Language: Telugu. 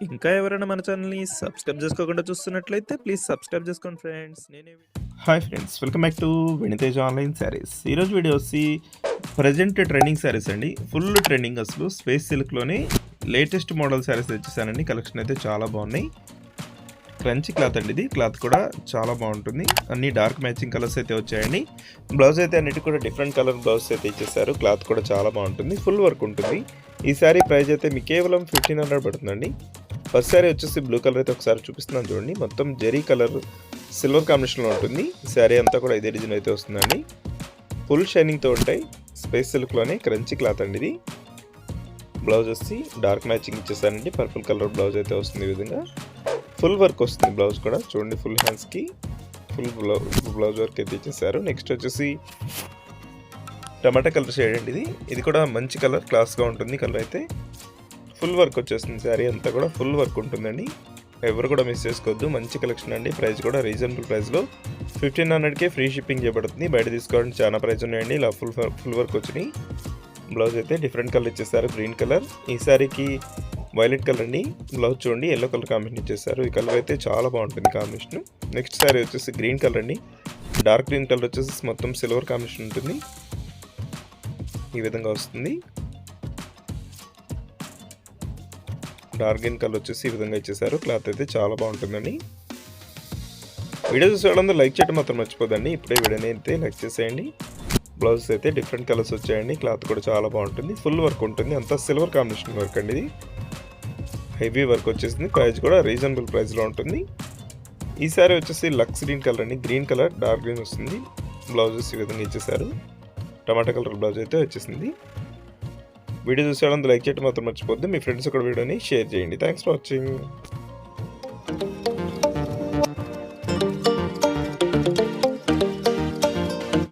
ఇంకా ఎవరైనా మన ఛానల్‌ని సబ్స్క్రైబ్ చేసుకోకుండా చూస్తున్నట్లయితే ప్లీజ్ సబ్స్క్రైబ్ చేసుకోండి friends. Hi friends, welcome back to Vinitej online saris. ఈరోజు వీడియో వచ్చి ప్రెజెంట్ ట్రెండింగ్ శారీస్ అండి. ఫుల్ ట్రెండింగ్ అసలు స్పేస్ సిల్క్‌లోనే లేటెస్ట్ మోడల్ శారీస్ తెచ్చేసానండి. కలెక్షన్ అయితే చాలా బాగున్నాయి. క్రంచీ క్లాత్ అండి, ఇది క్లాత్ కూడా చాలా బాగుంటుంది. అన్ని డార్క్ మ్యాచింగ్ కలర్స్ అయితే వచ్చాయండి. బ్లౌజ్ అయితే అన్నిటి కూడా డిఫరెంట్ కలర్ బ్లౌజ్ అయితే ఇచ్చేసారు. క్లాత్ కూడా చాలా బాగుంటుంది, ఫుల్ వర్క్ ఉంటుంది. ఈ శారీ ప్రైస్ అయితే మీకు కేవలం 1500 పడుతుందండి. ఫస్ట్ శారీ వచ్చేసి బ్లూ కలర్ అయితే ఒకసారి చూపిస్తున్నాను చూడండి. మొత్తం జెరీ కలర్ సిల్వర్ కాంబినేషన్లో ఉంటుంది. శారీ అంతా కూడా ఇదే డిజైన్ అయితే వస్తుందండి. ఫుల్ షైనింగ్తో ఉంటాయి. స్పేస్ సిల్క్లోనే క్రంచీ క్లాత్ అండి ఇది. బ్లౌజ్ వచ్చి డార్క్ మ్యాచింగ్ ఇచ్చేసానండి. పర్పుల్ కలర్ బ్లౌజ్ అయితే వస్తుంది. ఈ విధంగా ఫుల్ వర్క్ వస్తుంది. బ్లౌజ్ కూడా చూడండి, ఫుల్ హ్యాండ్స్కి ఫుల్ బ్లౌజ్ వర్క్ అయితే ఇచ్చేసారు. నెక్స్ట్ వచ్చేసి టమాటా కలర్ షేడ్ అండి ఇది. ఇది కూడా మంచి కలర్, క్లాస్గా ఉంటుంది. కలర్ అయితే ఫుల్ వర్క్ వచ్చేస్తుంది. శారీ అంతా కూడా ఫుల్ వర్క్ ఉంటుందండి. ఎవరు కూడా మిస్ చేసుకోవద్దు. మంచి కలెక్షన్ అండి. ప్రైస్ కూడా రీజనబుల్ ప్రైస్లో 1500కే ఫ్రీ షిప్పింగ్ చేయబడుతుంది. బయట తీసుకోవాలంటే చాలా ప్రైస్ ఉన్నాయండి. ఇలా ఫుల్ వర్క్ వచ్చినాయి. బ్లౌజ్ అయితే డిఫరెంట్ కలర్ ఇచ్చేసారు, గ్రీన్ కలర్. ఈ శారీకి వైలెట్ కలర్ అండి. బ్లౌజ్ చూడండి, ఎల్లో కలర్ కాంబినేషన్ ఇచ్చేసారు. ఈ కలర్ అయితే చాలా బాగుంటుంది కాంబినేషన్. నెక్స్ట్ శారీ వచ్చేసి గ్రీన్ కలర్ అండి. డార్క్ గ్రీన్ కలర్ వచ్చేసి మొత్తం సిల్వర్ కాంబినేషన్ ఉంటుంది. ఈ విధంగా వస్తుంది. డార్క్ గ్రీన్ కలర్ వచ్చేసి ఈ విధంగా ఇచ్చేసారు. క్లాత్ అయితే చాలా బాగుంటుందండి. వీడియో చూసేవాళ్ళందరూ లైక్ చేయడం మాత్రం మర్చిపోదండి. ఇప్పుడే వీడియోని అయితే లైక్ చేసేయండి. బ్లౌజెస్ అయితే డిఫరెంట్ కలర్స్ వచ్చాయండి. క్లాత్ కూడా చాలా బాగుంటుంది. ఫుల్ వర్క్ ఉంటుంది. అంతా సిల్వర్ కాంబినేషన్ వర్క్ అండి ఇది. హెవీ వర్క్ వచ్చేసింది. ప్రైస్ కూడా రీజనబుల్ ప్రైస్లో ఉంటుంది. ఈ సారీ వచ్చేసి లక్స్ గ్రీన్ కలర్ అండి. గ్రీన్ కలర్ డార్క్ గ్రీన్ వస్తుంది. బ్లౌజెస్ ఈ విధంగా ఇచ్చేసారు. టమాటా కలర్ బ్లౌజ్ అయితే వచ్చేసింది. వీడియో చూసేవాళ్ళందరూ లైక్ చేయడం మాత్రం మర్చిపోద్దు. మీ ఫ్రెండ్స్ కూడా వీడియోని షేర్ చేయండి. Thanks for watching.